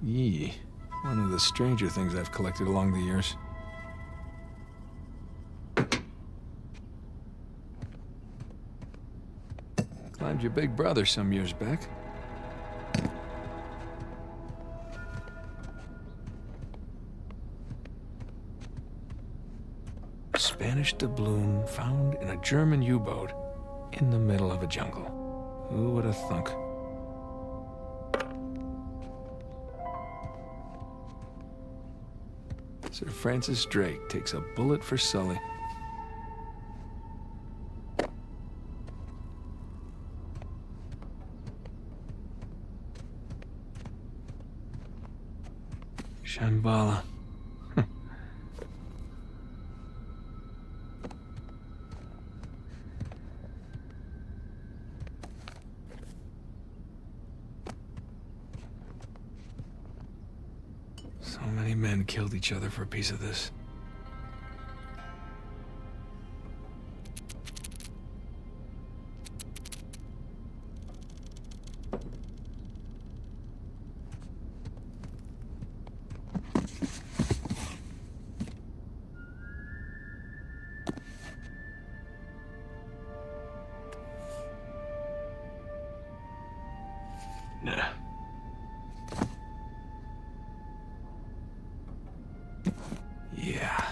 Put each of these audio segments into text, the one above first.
Yee. One of the stranger things I've collected along the years. Climbed your big brother some years back. Spanish doubloon found in a German U-boat in the middle of a jungle. Who would have thunk? Sir Francis Drake takes a bullet for Sully. Shambhala. So many men killed each other for a piece of this. Nah. Yeah.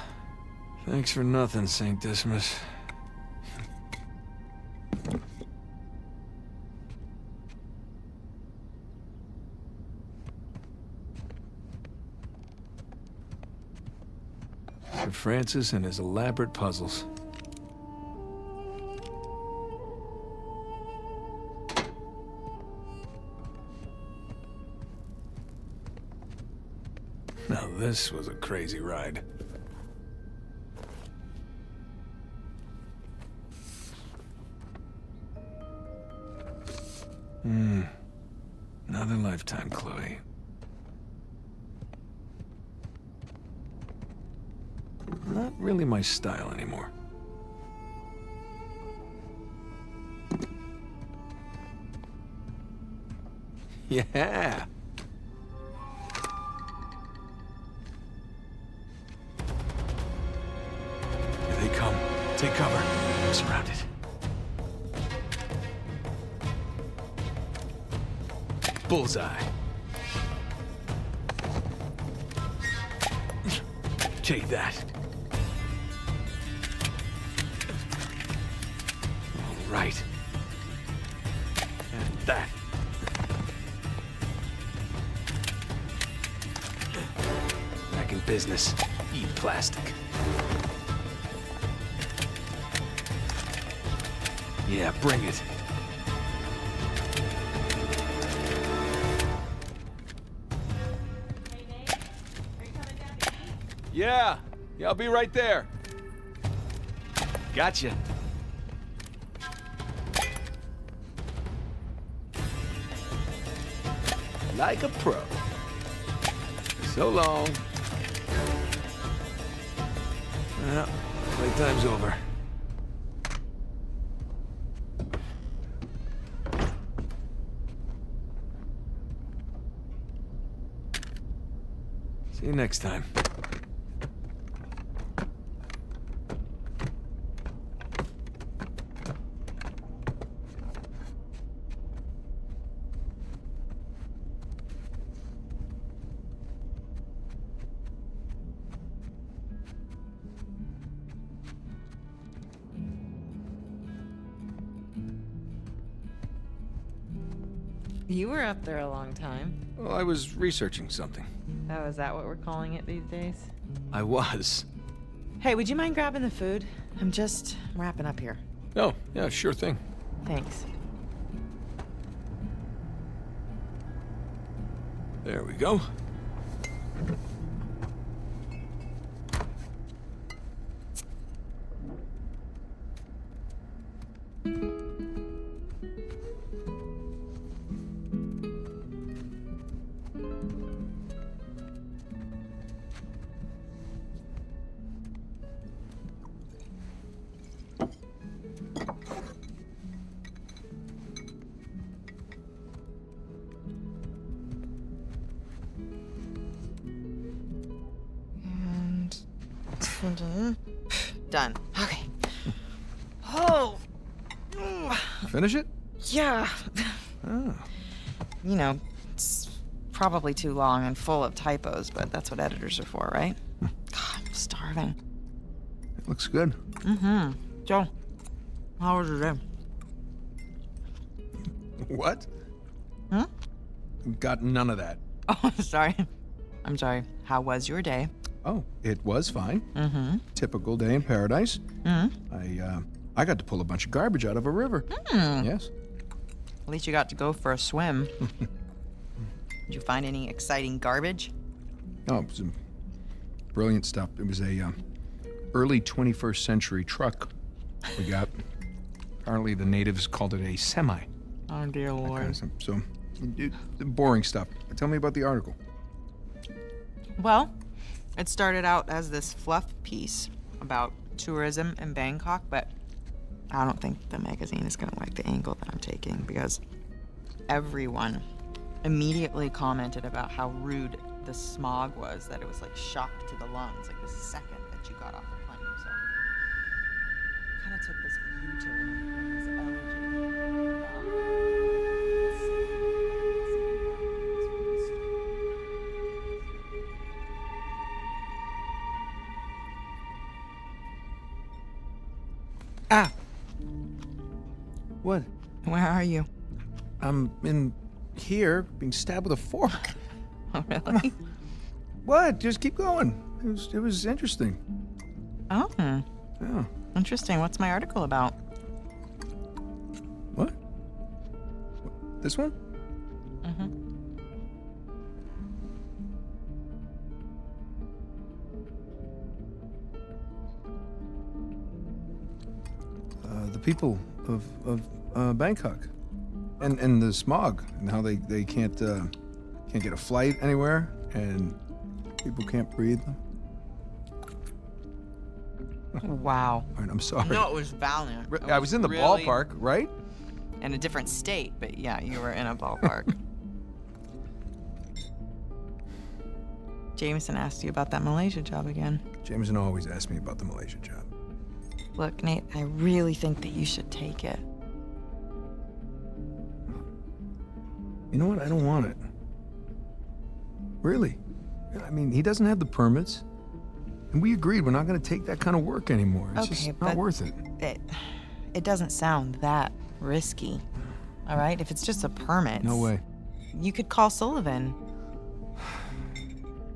Thanks for nothing, St. Dismas. Sir Francis and his elaborate puzzles. Now this was a crazy ride. Another lifetime, Chloe. Not really my style anymore. Yeah! Here they come. Take cover. I'm surrounded. Bullseye. Take that. All right. And that. Back in business. Eat plastic. Yeah, bring it. Yeah, I'll be right there. Gotcha. Like a pro. So long. Well, playtime's over. See you next time. You were up there a long time. Well, I was researching something. Oh, is that what we're calling it these days? I was. Hey, would you mind grabbing the food? I'm just wrapping up here. Oh, yeah, sure thing. Thanks. There we go. Done. Okay. Oh. Finish it? Yeah. Oh. You know, it's probably too long and full of typos, but that's what editors are for, right? God, I'm starving. It looks good. Mm-hmm. So, how was your day? What? Hmm? Got none of that. Oh, sorry. I'm sorry. How was your day? Oh, it was fine. Mm-hmm. Typical day in paradise. Mm-hmm. I got to pull a bunch of garbage out of a river. Yes. At least you got to go for a swim. Did you find any exciting garbage? Oh, it was some brilliant stuff. It was a early 21st century truck we got. Apparently the natives called it a semi. Oh, dear Lord. Kind of stuff. So, boring stuff. Tell me about the article. Well, it started out as this fluff piece about tourism in Bangkok, but I don't think the magazine is going to like the angle that I'm taking because everyone immediately commented about how rude the smog was, that it was like shock to the lungs, like the second that you got off the plane. So kind of took this U-turn in this elegy Ah! What? Where are you? I'm in here being stabbed with a fork. Oh, really? What? Just keep going. It was interesting. Oh, Yeah. interesting. What's my article about? What? This one? Mm-hmm. The people of Bangkok, and the smog, and how they can't get a flight anywhere, and people can't breathe. Wow. All right, I'm sorry. No, it was valiant. It I was in the really- ballpark, right? In a different state, but yeah, you were in a ballpark. Jameson asked you about that Malaysia job again. Jameson always asks me about the Malaysia job. Look, Nate, I really think that you should take it. You know what? I don't want it. Really. I mean, he doesn't have the permits. And we agreed we're not going to take that kind of work anymore. It's Okay, just not but worth it. It doesn't sound that risky. All right? If it's just a permit. No way. You could call Sullivan.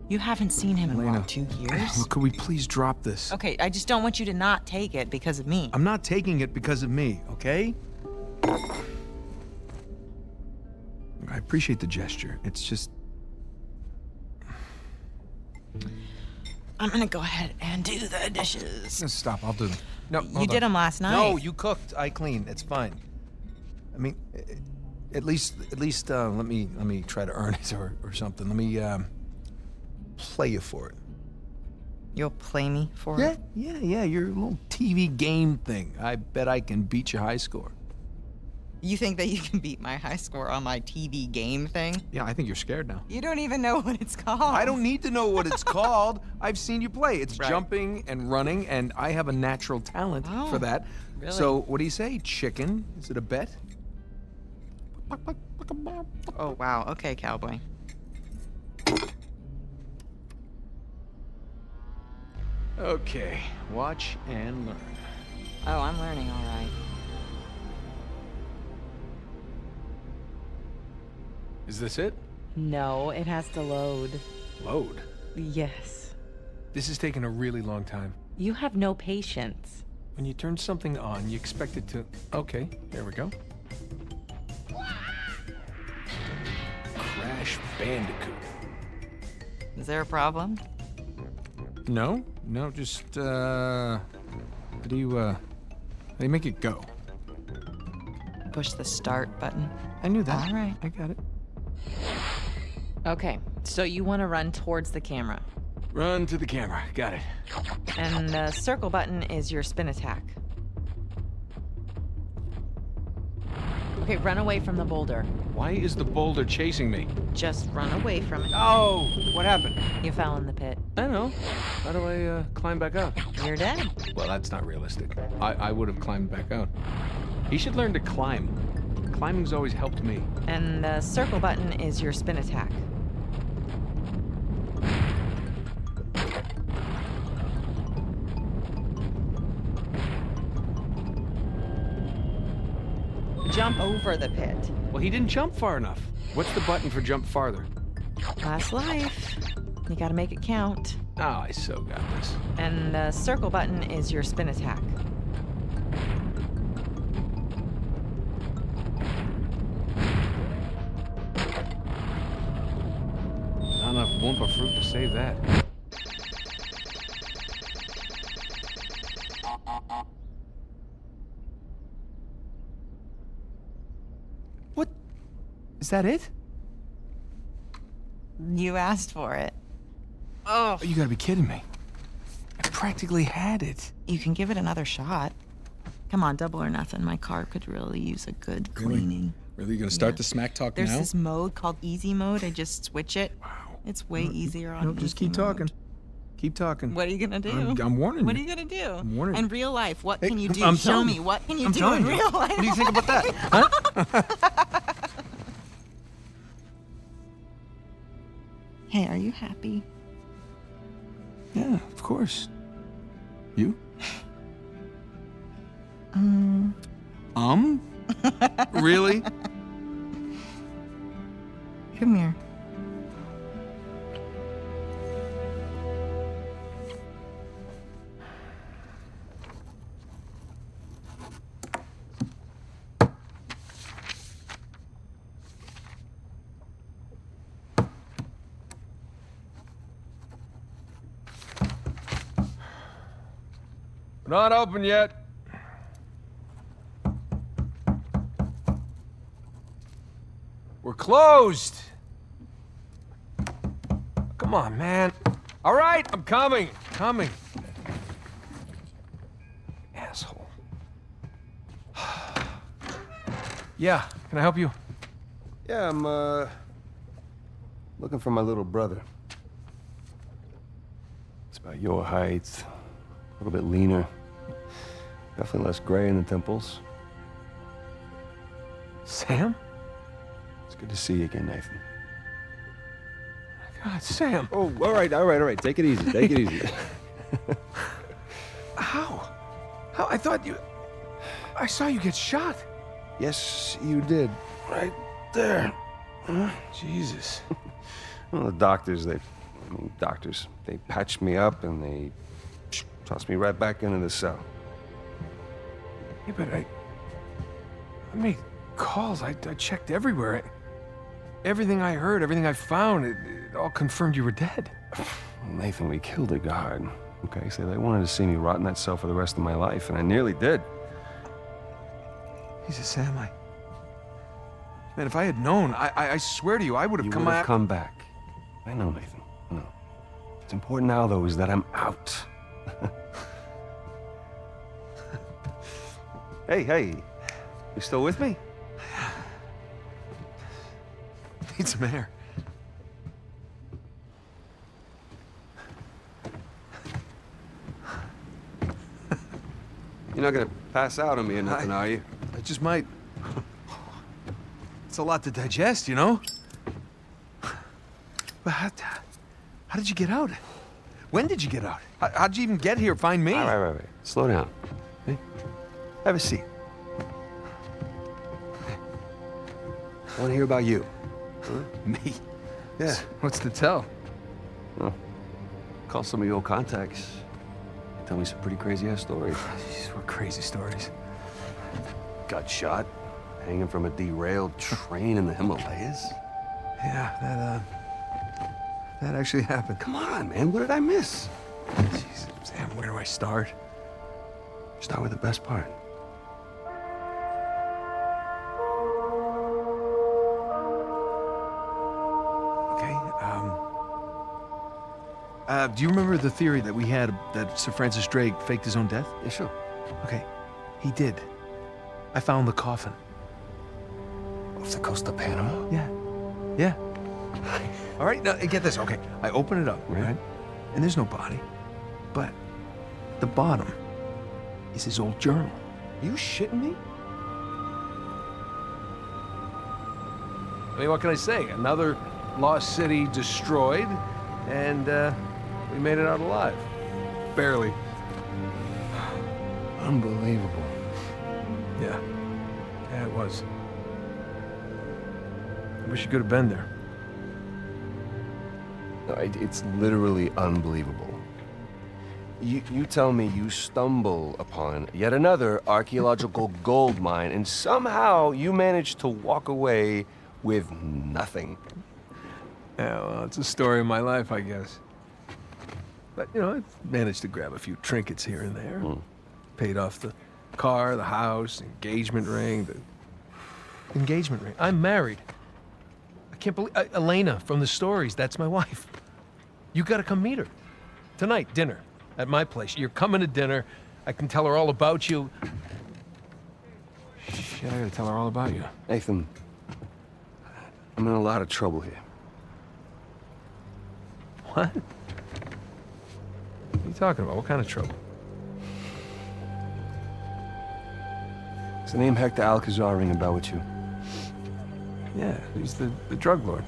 You haven't seen him in Elena, what, 2 years? Look, could we please drop this? Okay, I just don't want you to not take it because of me. I'm not taking it because of me, okay? I appreciate the gesture. It's just... I'm gonna go ahead and do the dishes. No, stop, I'll do them. No, You hold did on. them last night. No, you cooked. I cleaned. It's fine. I mean, at least, let me try to earn it or something. Let me play you for it. You'll play me for Yeah, it? yeah. Your little TV game thing. I bet I can beat your high score. You think that you can beat my high score on my TV game thing? Yeah, I think you're scared now. You don't even know what it's called. I don't need to know what it's called. I've seen you play. It's Right. jumping and running, and I have a natural talent Oh, for that. really? So, what do you say, chicken? Is it a bet? Oh, wow. Okay, cowboy. Okay, watch and learn. Oh, I'm learning all right. Is this it? No, it has to load. Load. Yes. This is taking a really long time. You have no patience. When you turn something on, you expect it to... Okay, there we go. Crash Bandicoot. Is there a problem? No, just, how do you make it go? Push the start button. I knew that. All right. I got it. Okay, so you want to run towards the camera. Run to the camera. Got it. And the circle button is your spin attack. Okay, run away from the boulder. Why is the boulder chasing me? Just run away from it. Oh, what happened? You fell in the pit. I don't know. How do I climb back out? You're dead. Well, that's not realistic. I would have climbed back out. He should learn to climb. Climbing's always helped me. And the circle button is your spin attack. Jump over the pit. Well, he didn't jump far enough. What's the button for jump farther? Last life. You gotta make it count. Oh, I so got this. And the circle button is your spin attack. Not enough Wumpa fruit to save that. What? Is that it? You asked for it. Oh. You gotta be kidding me. I practically had it. You can give it another shot. Come on, double or nothing. My car could really use a good cleaning. Really? You gonna start Yeah. the smack talk There's now? this mode called easy mode. I just switch it. Wow. It's way easier on No, just easy keep mode. talking. Keep talking. What are you gonna do? I'm warning What are you. you gonna do? I'm warning In you. real life, what Hey, can you do? I'm Show telling me. you. What can you I'm do telling in you. real life? What do you think about that? Huh? Hey, are you happy? Yeah, of course. You? Really? Come here. We're not open yet. We're closed. Come on, man. All right, I'm coming. Coming. Asshole. Yeah, can I help you? Yeah, I'm, looking for my little brother. It's about your height, a little bit leaner. Definitely less gray in the temples. Sam? It's good to see you again, Nathan. God, Sam. Oh, all right. Take it easy, take it easy. How? How? I thought you... I saw you get shot. Yes, you did. Right there. Jesus. Well, the doctors, they patched me up and they tossed me right back into the cell. Yeah, but I made calls. I checked everywhere. Everything I heard, everything I found, it all confirmed you were dead. Nathan, we killed a guard. Okay, so they wanted to see me rot in that cell for the rest of my life, and I nearly did. Jesus, Sam, Man, if I had known, I swear to you, I would have You come would have out... come back. I know, Nathan. I know. What's important now, though, is that I'm out. Hey, you still with me? Need some air. You're not gonna pass out on me or nothing, are you? I just might... It's a lot to digest, you know? But how did you get out? When did you get out? How'd you even get here, find me? All right. Slow down. Hey, have a seat. I want to hear about you. Huh? Me? Yeah. What's to tell? Well, call some of your old contacts. Tell me some pretty crazy-ass stories. Jeez, what crazy stories. Got shot, hanging from a derailed train in the Himalayas. Yeah, that actually happened. Come on, man. What did I miss? Jeez, Sam, where do I start? Start with the best part. Okay, do you remember the theory that we had that Sir Francis Drake faked his own death? Yeah, sure. Okay, he did. I found the coffin. Off the coast of Panama? Yeah. Yeah. All right, now get this. Okay, I open it up, right? And there's no body. But the bottom is his old journal. Are you shitting me? I mean, what can I say? Another lost city destroyed, and we made it out alive. Barely. Unbelievable. Yeah. Yeah, it was. I wish you could have been there. No, it's literally unbelievable. You tell me you stumble upon yet another archaeological gold mine, and somehow you manage to walk away with nothing. Yeah, well, it's a story of my life, I guess. But, you know, I managed to grab a few trinkets here and there. Paid off the car, the house, engagement ring, the engagement ring. I'm married. I can't believe... Elena from the stories, that's my wife. You gotta come meet her. Tonight, dinner, at my place. You're coming to dinner. I can tell her all about you. Shit, I gotta tell her all about you. Nathan, I'm in a lot of trouble here. What? What are you talking about? What kind of trouble? Does the name Hector Alcazar ring a bell with you? Yeah, he's the drug lord.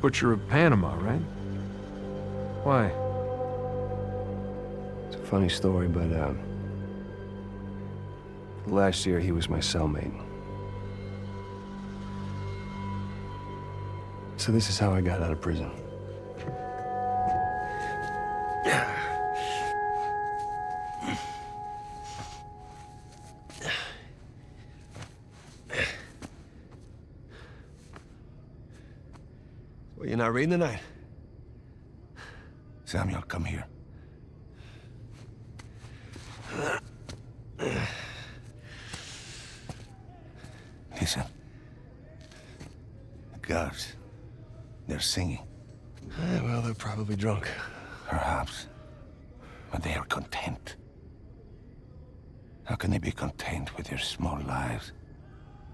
Butcher of Panama, right? Why? It's a funny story, but last year he was my cellmate. So this is how I got out of prison. Well, you're not reading tonight? Samuel, come here. Listen. The guards, they're singing. Well, they're probably drunk. Perhaps. But they are content. How can they be content with their small lives?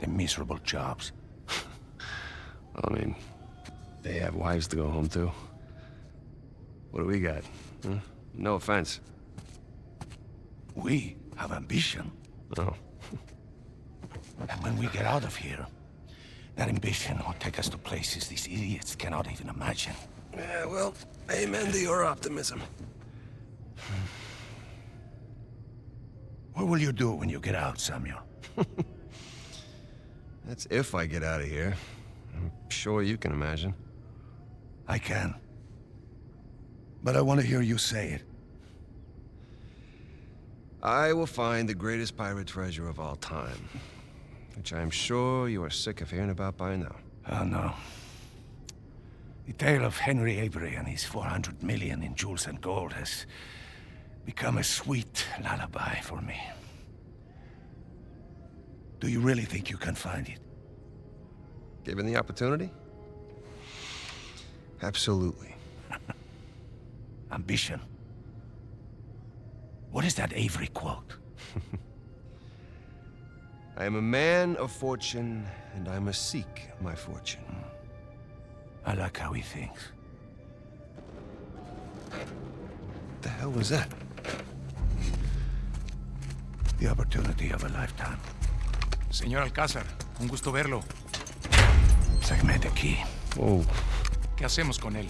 Their miserable jobs? I mean, they have wives to go home to. What do we got? Huh? No offense. We have ambition. Oh. And when we get out of here, that ambition will take us to places these idiots cannot even imagine. Yeah, well, amen to your optimism. What will you do when you get out, Samuel? That's if I get out of here. I'm sure you can imagine. I can. But I want to hear you say it. I will find the greatest pirate treasure of all time, which I am sure you are sick of hearing about by now. Oh, no. The tale of Henry Avery and his 400 million in jewels and gold has become a sweet lullaby for me. Do you really think you can find it? Given the opportunity? Absolutely. Ambition. What is that Avery quote? I am a man of fortune, and I must seek my fortune. I like how he thinks. What the hell was that? The opportunity of a lifetime. Señor Alcázar, un gusto verlo. Sáqueme de aquí. Whoa. ¿Qué hacemos con él?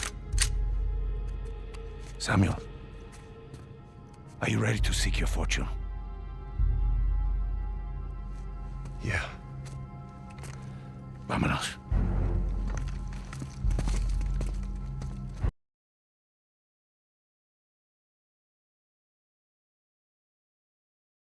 Samuel, are you ready to seek your fortune? Yeah. Vámonos.